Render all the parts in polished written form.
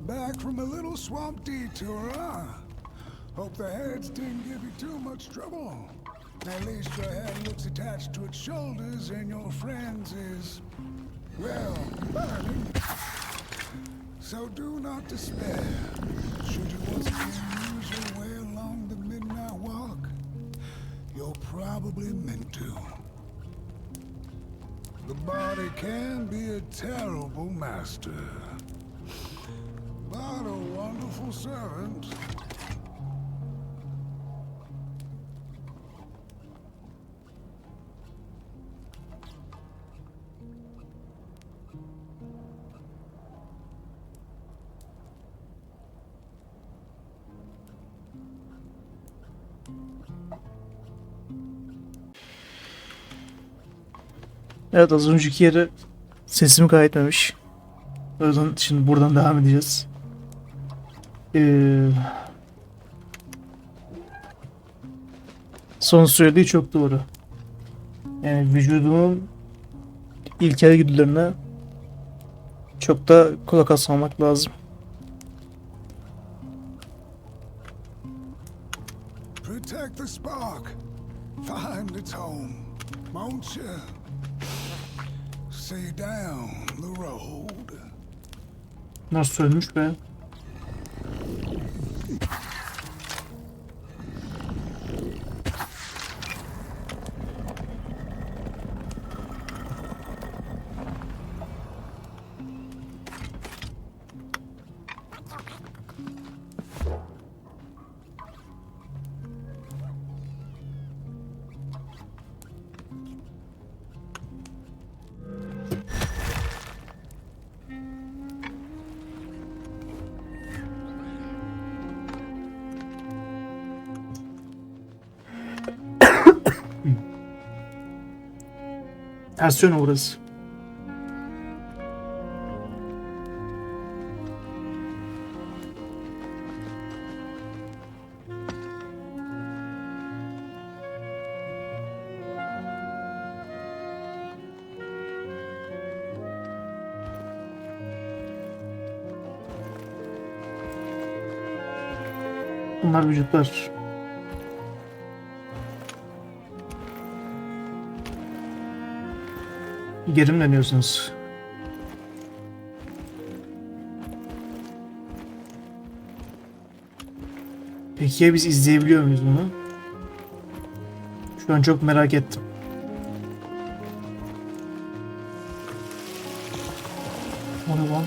Back from a little swamp detour, huh? Hope the heads didn't give you too much trouble. At least your head looks attached to its shoulders and your friend's is, well, burning. So do not despair. Should you once again lose your way along the midnight walk, you're probably meant to. The body can be a terrible master, but a wonderful servant. Evet, az önceki yere sesimi kaydetmemiş. O yüzden şimdi buradan devam edeceğiz. Son söylediği çok doğru. Yani vücudumun ilkel güdülerine çok da kulak asmamak lazım. Protect the spark. Find its home, won't you? See down the road. Nasıl ölmüş be? Ters burası. Bunlar vücutlar. Geri mi dönüyorsunuz? Peki ya biz izleyebiliyor muyuz bunu? Şu an çok merak ettim. O ne lan?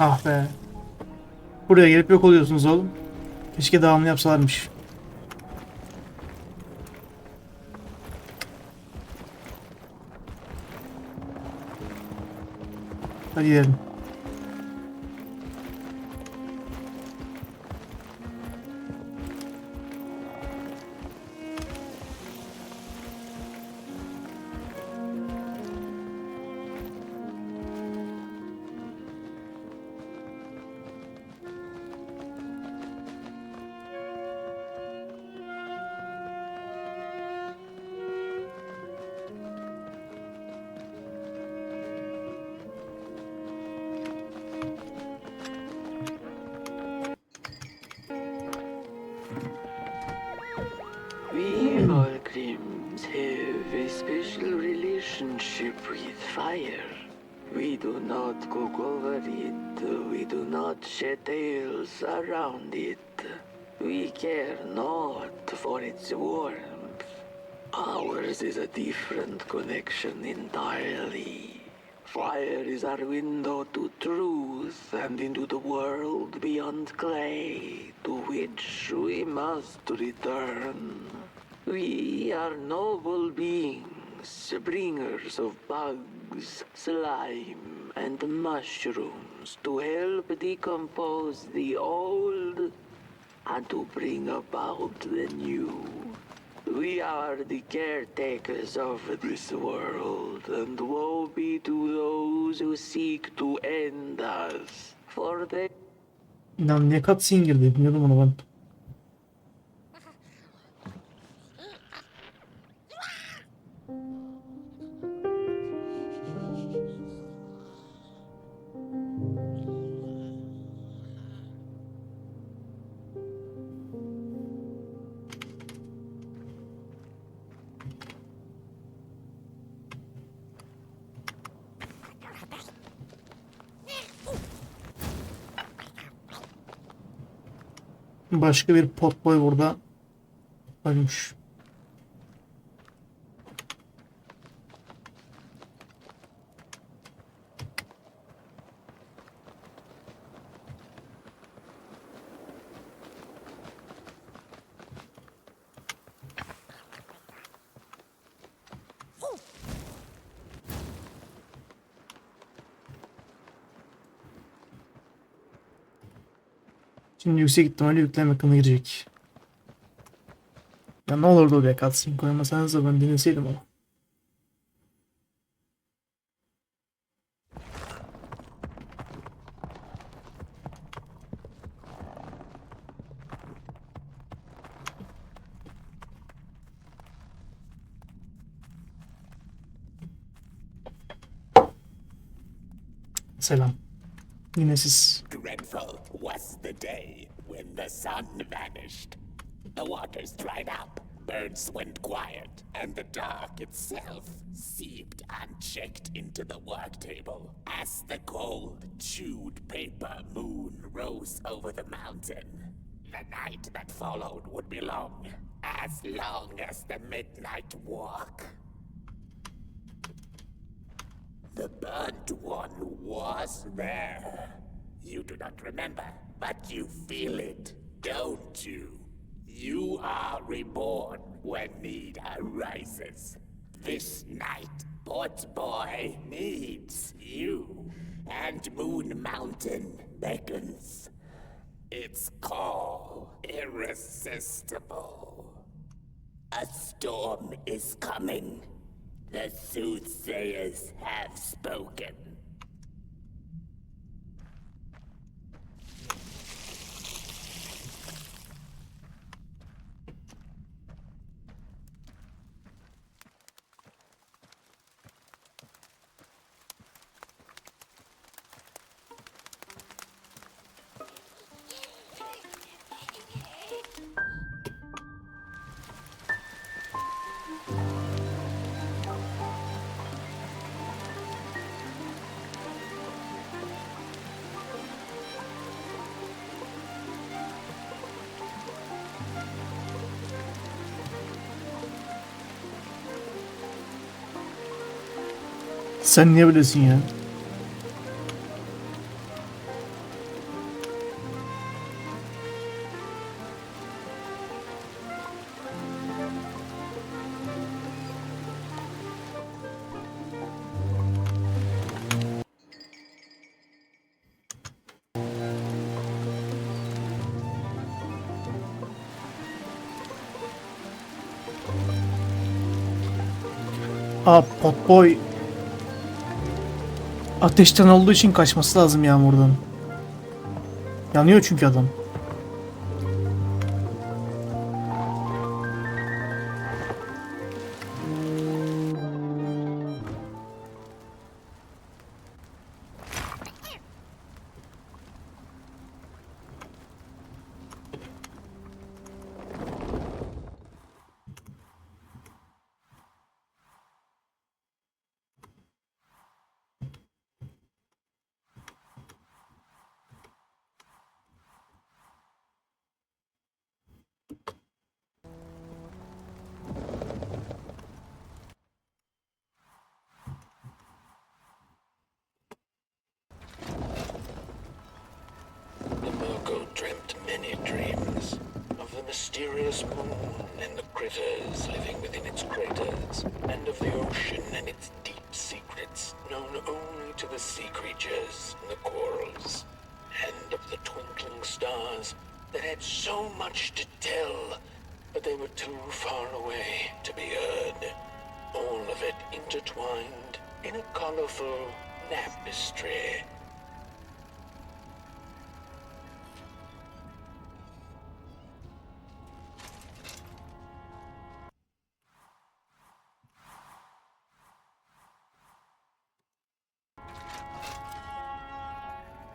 Ah be. Buraya gelip yok oluyorsunuz oğlum. Keşke devamlı yapsalarmış. Hadi gidelim. We Volgrims have a special relationship with fire. We do not cook over it, we do not shed tales around it. We care not for its warmth. Ours is a different connection entirely. Fire is our window to truth and into the world beyond clay, to which we must return. We are noble beings, bringers of bugs, slime, and mushrooms to help decompose the old and to bring about the new. We are the caretakers of this world, and woe be to those who seek to end us, for they... İnan ne cutscene girdi bilmiyordum onu ben. Başka bir potboy burada ölmüş. Şimdi yüksek ihtimalle yükleme ekranı girecek. Ya ne olurdu oraya cutscene koymasanız da ben dinleseydim ama. Selam. Yine siz. Dreadful was the day when the sun vanished. The waters dried up, birds went quiet, and the dark itself seeped unchecked into the work table as the cold, chewed paper moon rose over the mountain. The night that followed would be long as the midnight walk. The burnt one was there. You do not remember, but you feel it, don't you? You are reborn when need arises. This night, Portboy needs you, and Moon Mountain beckons. Its call irresistible. A storm is coming. The soothsayers have spoken. Sen niye böylesin ya? Potboy ateşten olduğu için kaçması lazım yağmurdan. Yanıyor çünkü adam. many dreams of the mysterious moon and the critters living within its craters, and of the ocean and its deep secrets known only to the sea creatures and the corals, and of the twinkling stars that had so much to tell, but they were too far away to be heard. All of it intertwined in a colorful tapestry.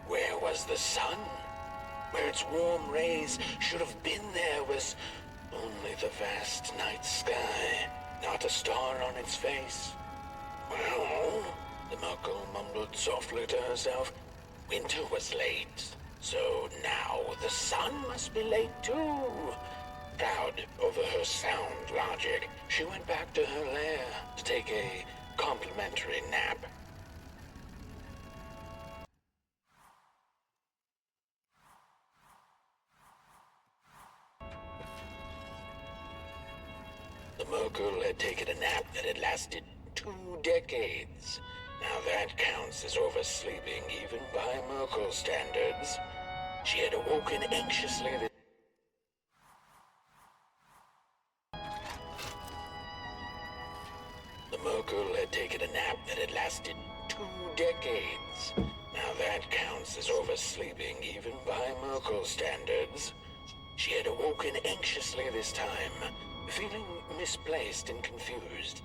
Where was the sun? Where its warm rays should have been, there was only the vast night sky, not a star on its face. Well, the Muckle mumbled softly to herself, winter was late, so now the sun must be late too. Proud over her sound logic, she went back to her lair to take a complimentary nap. The Merkle had taken a nap that had lasted 2 decades. Now that counts as oversleeping even by Merkle standards. She had awoken anxiously. The Merkle had taken a nap that had lasted 2 decades. Now that counts as oversleeping even by Merkle standards. She had awoken anxiously this time, feeling misplaced and confused.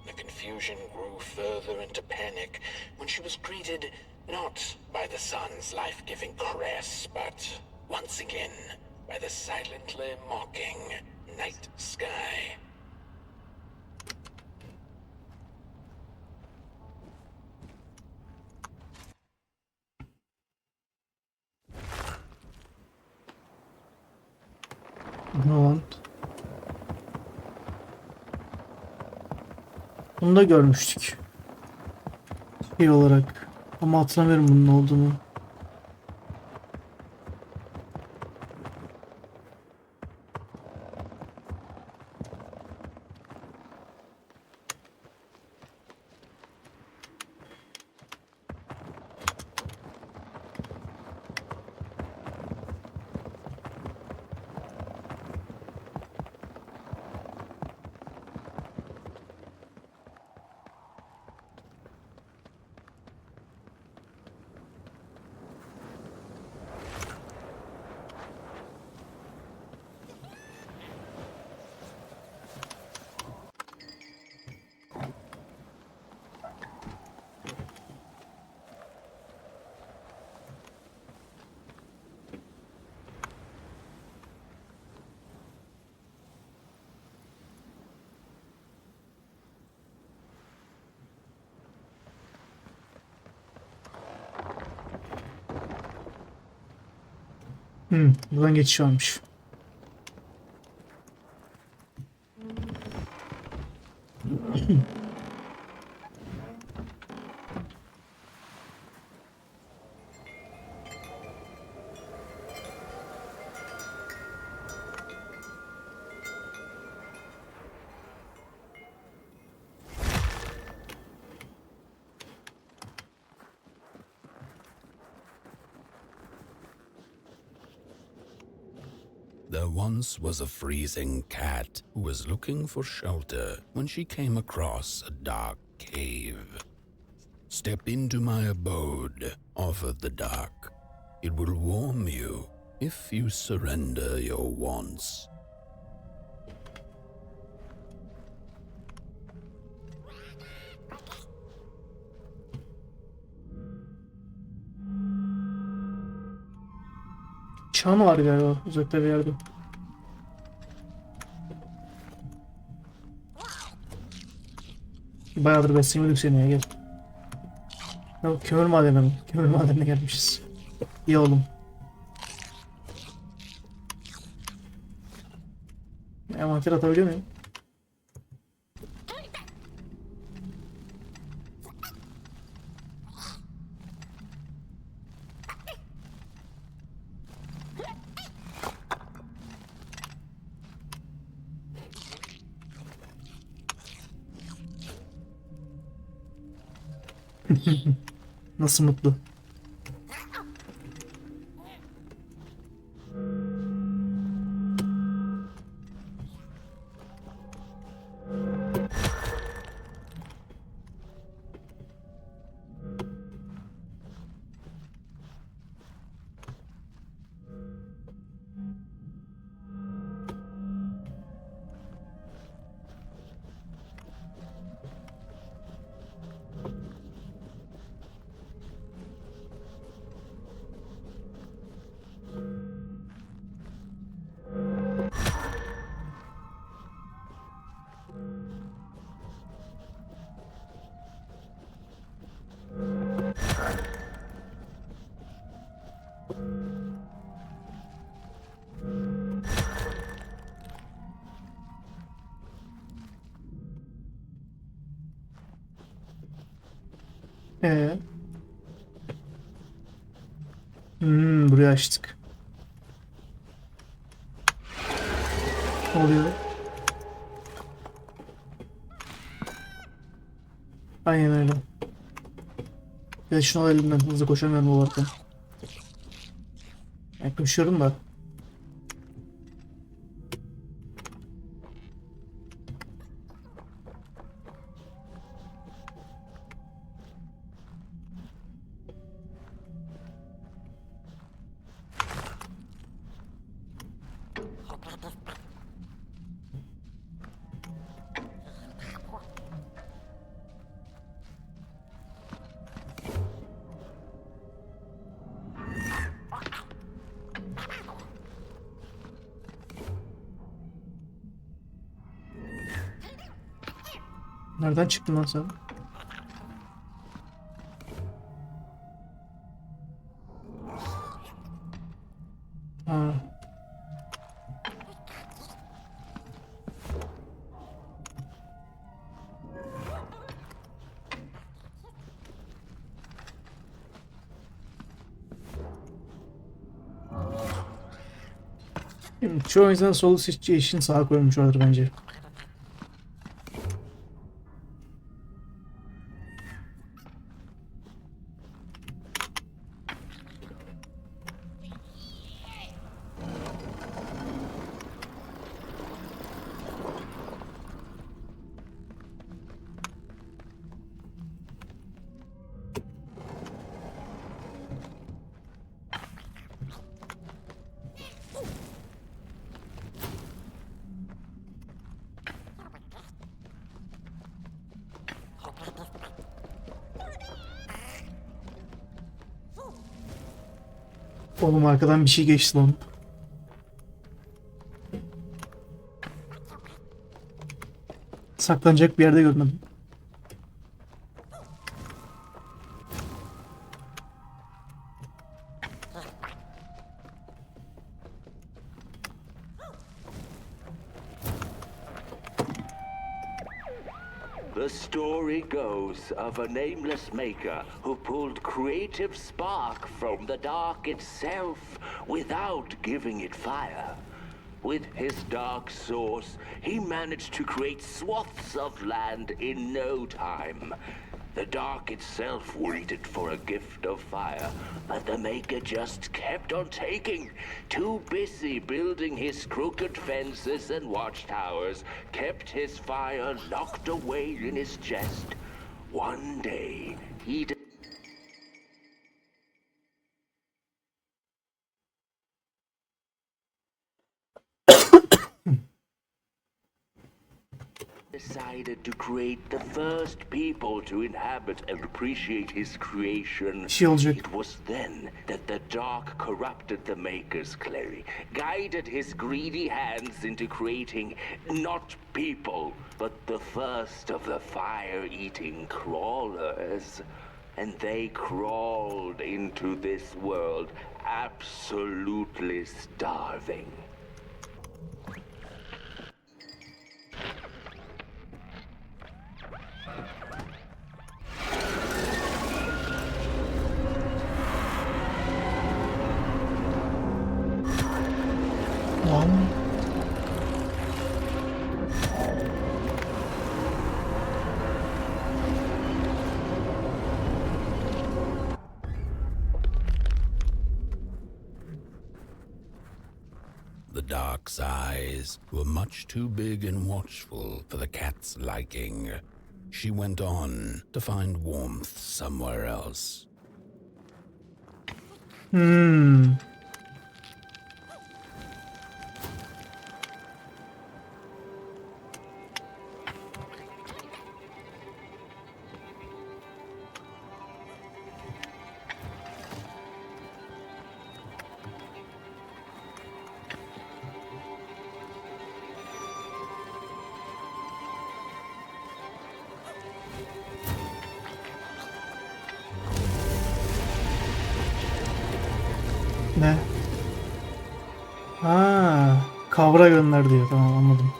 The confusion grew further into panic when she was greeted not by the sun's life-giving caress, but once again by the silently mocking night sky. Ne oldu? Bunu da görmüştük. Şey olarak. Ama hatırlamıyorum bunun ne olduğunu. Buradan geçiş varmış. There once was a freezing cat who was looking for shelter when she came across a dark cave. "Step into my abode," offered the dark. "It will warm you if you surrender your wants." Çan var galiba uzakta bir yerde. Bayağıdır beslemiyorduk seni ya, gel. Ya, kömür madeni mi? Kömür madenine gelmişiz. İyi oğlum. Envanter atabiliyor muyum? Nasıl mutlu. Ee? Burayı açtık. Ne oluyor? Aynen öyle. Bir de şunu alayım, ben hızlı koşamıyorum bu arada. Koşuyorum da. Nereden çıktın lan sen? Ha. Çoğu insan solu seçeceği için sağa koymuş olabilir bence. Oğlum arkadan bir şey geçti lan. Saklanacak bir yerde görmedim. The story goes of a nameless maker who pulled creative spark from the dark itself without giving it fire. With his dark source, he managed to create swaths of land in no time. The dark itself waited for a gift of fire, but the maker just kept on taking. Too busy building his crooked fences and watchtowers, kept his fire locked away in his chest. One day, he decided to create the first people to inhabit and appreciate his creation. Bir şey olacak. It was then that the dark corrupted the maker's clay, guided his greedy hands into creating not people, but the first of the fire-eating crawlers. And they crawled into this world absolutely starving. Lan. dark's eyes were much too big and watchful for the cat's liking. She went on to find warmth somewhere else. Ne? Ha, kavra gönder diyor. Tamam, anladım.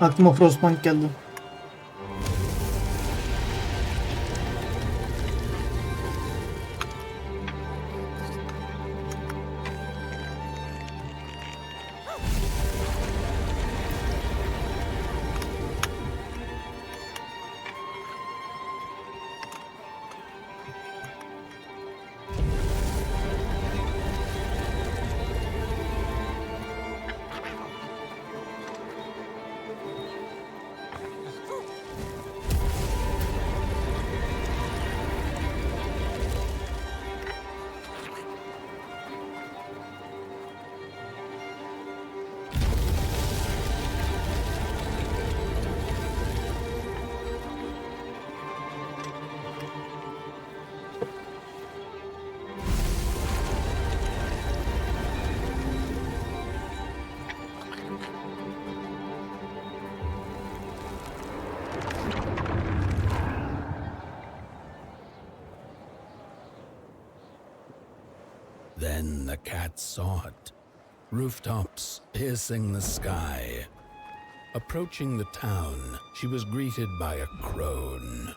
Aklıma Frostpunk geldi. Then the cat saw it. Rooftops piercing the sky. Approaching the town, she was greeted by a crone.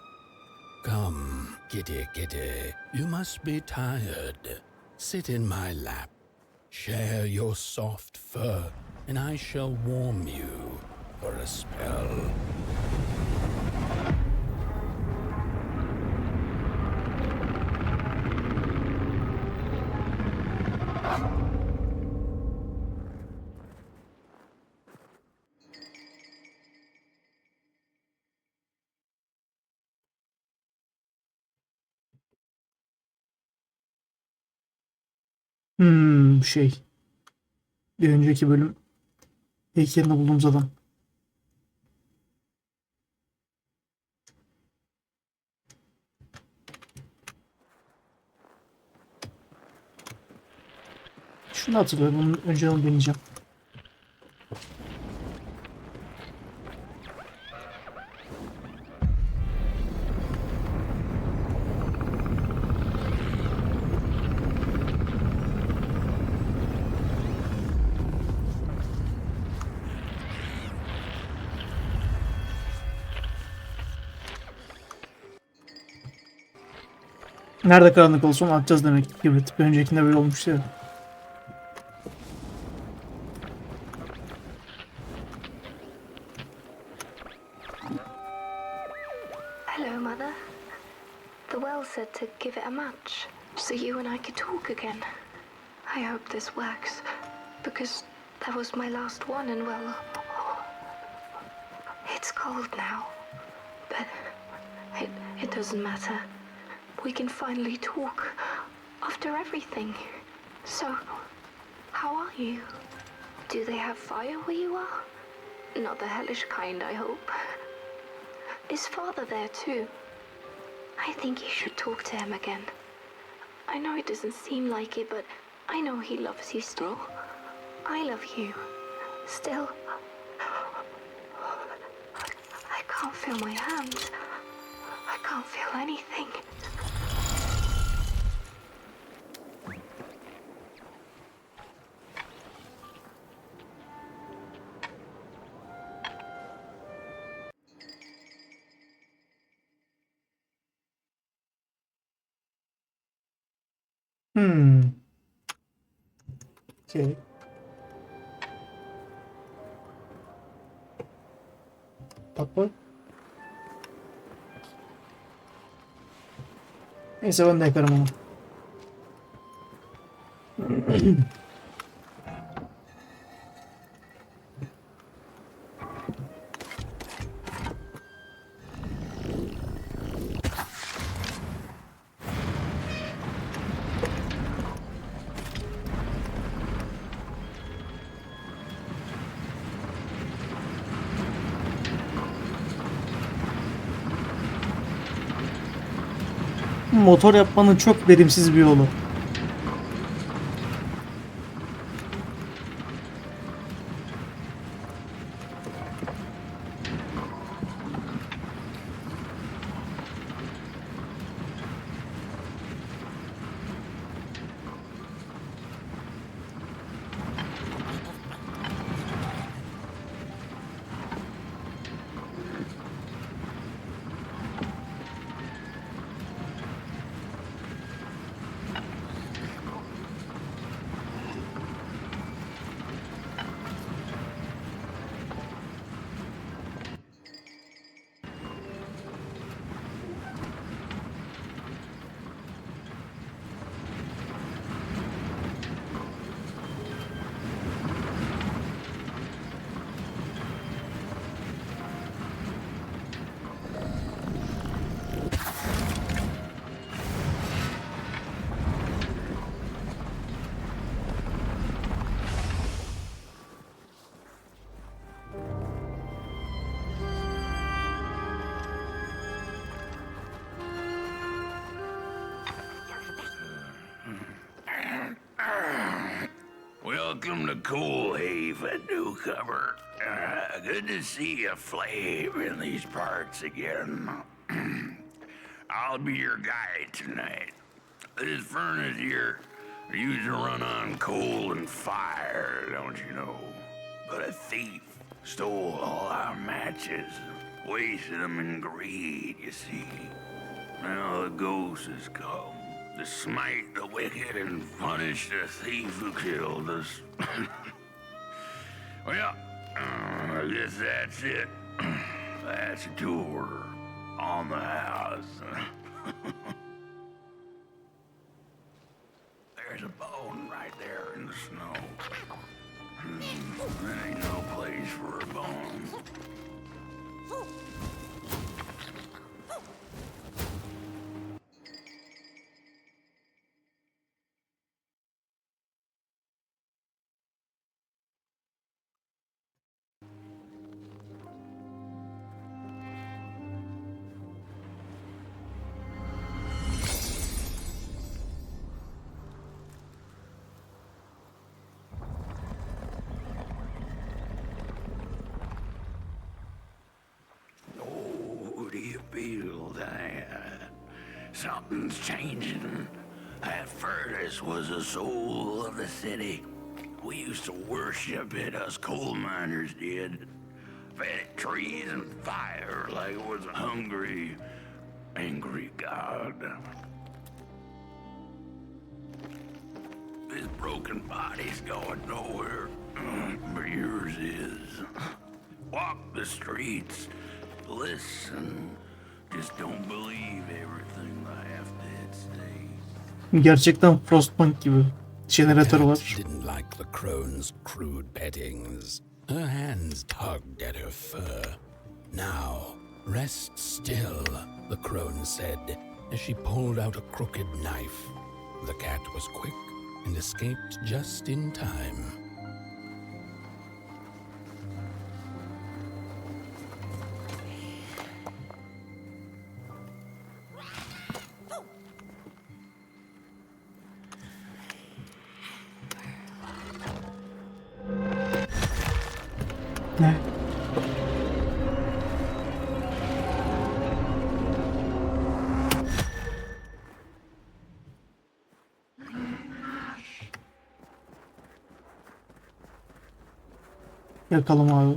Come, kitty, kitty, you must be tired. Sit in my lap. Share your soft fur, and I shall warm you for a spell. Şey. Bir önceki bölüm heykelini bulduğumuz adam. Şunu hatırlıyorum. Onun önce onu deneyeceğim. Nerede karanlık olsun atacağız demek gibi. Bir öncekinde böyle olmuştu ya. Hello, Mother. The well said to give it a match, so you and I could talk again. I hope this works, because that was my last one, and well, it's cold now. But it doesn't matter. We can finally talk after everything. So, how are you? Do they have fire where you are? Not the hellish kind, I hope. Is Father there too? I think you should talk to him again. I know it doesn't seem like it, but I know he loves you still. I love you. Still. I can't feel my hands. I can't feel anything. Okey. Bak bak. Neyse ben de yakarım onu. Motor yapmanın çok verimsiz bir yolu. Welcome to Cool Haven, newcomer. Good to see a flame in these parts again. I'll be your guide tonight. This furnace here used to run on coal and fire, don't you know? But a thief stole all our matches, wasted them in greed, you see. Now the ghost has come to smite the wicked and punish the thief who killed us. Well, I guess that's it. That's a tour on the house. There's a bone right there in the snow. There ain't no place for a bone. Do you feel that something's changing? That furnace was the soul of the city. We used to worship it, us coal miners did. Fed it trees and fire like it was a hungry, angry god. This broken body's going nowhere, but yours is. Walk the streets. Listen, just don't believe everything the half-dead say. Gerçekten Frostpunk gibi. Jeneratör Cat var. didn't like the crone's crude pettings. Her hands tugged at her fur. Now, rest still, the crone said, as she pulled out a crooked knife. The cat was quick and escaped just in time. Ne? Yakalım abi.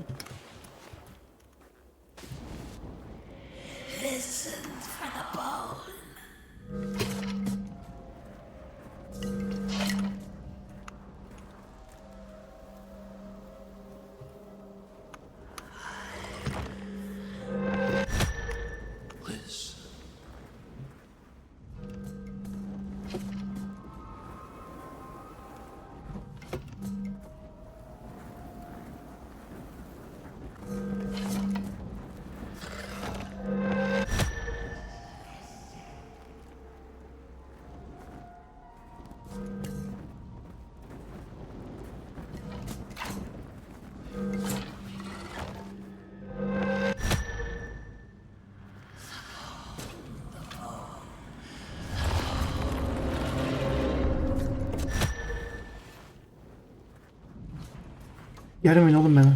Yermeyin oğlum beni.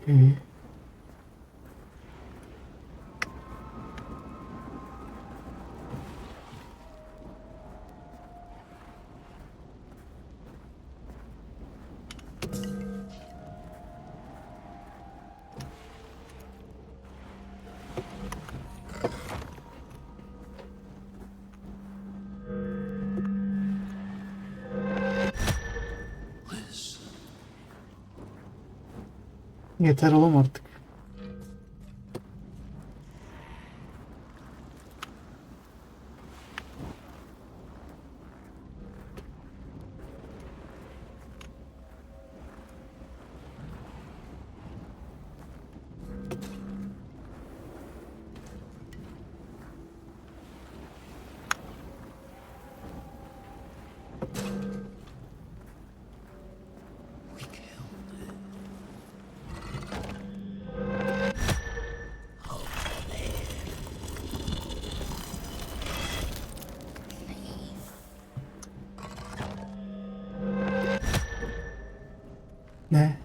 İyi. Yeter oğlum artık. Ne?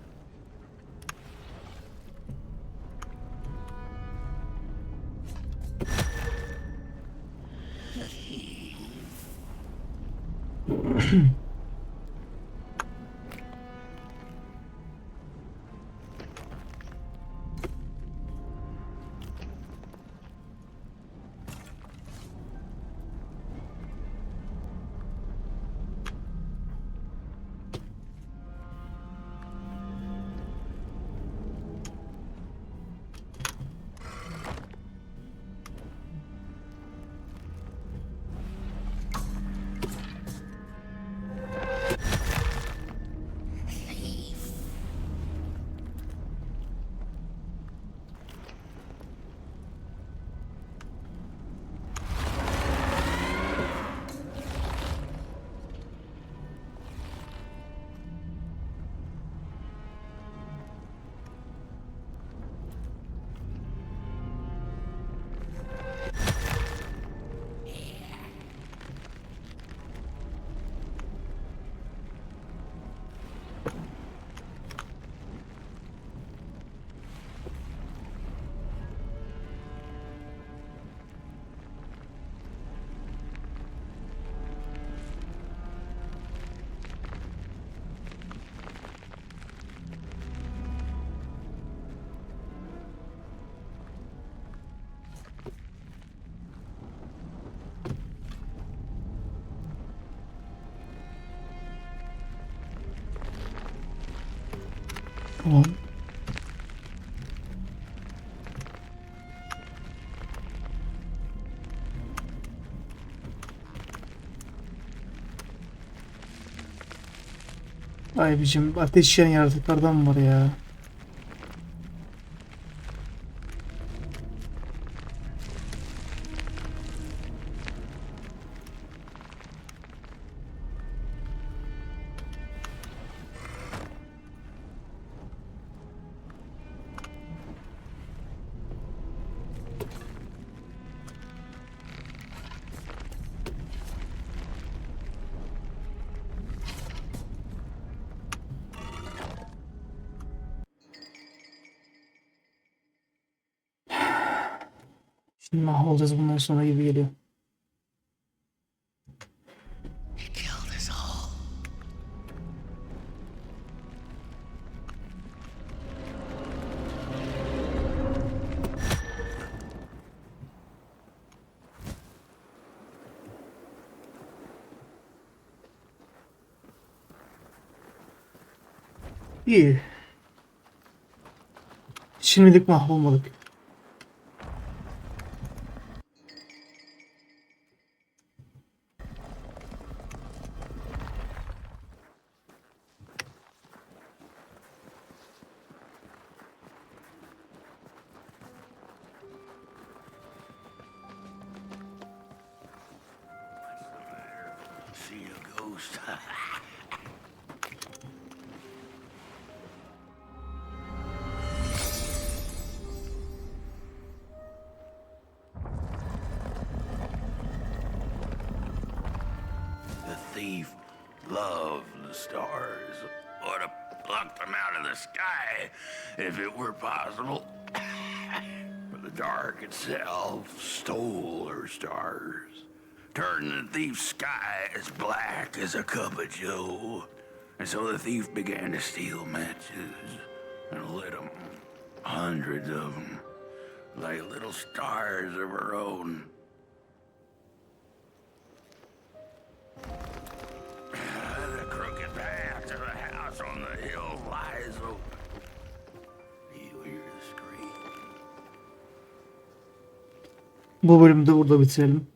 Tamam. Ay bicim, ateş yiyen yaratıklardan mı var ya? Şimdi mahvolacağız bundan sonra gibi geliyor. İyi. Şimdilik mahvolmadık. ghost. The thief loved the stars. Would have plucked them out of the sky if it were possible. But the dark itself stole her stars, turned the thief's sky as black as a cup of joe. And so the thief began to steal matches and lit them, hundreds of them, like little stars of her own. The crooked path to the house on the hill lies open. You hear the scream. Bu bölümü de burada bitirelim.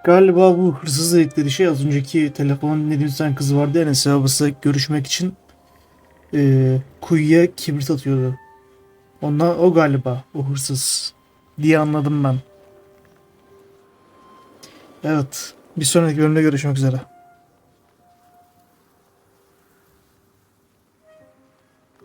Galiba bu hırsız dedikleri şey az önceki telefon dinlediğimizden kız vardı ya, Enes abisi görüşmek için kuyuya kibrit atıyordu. Ondan o galiba o hırsız diye anladım ben. Evet, bir sonraki bölümde görüşmek üzere.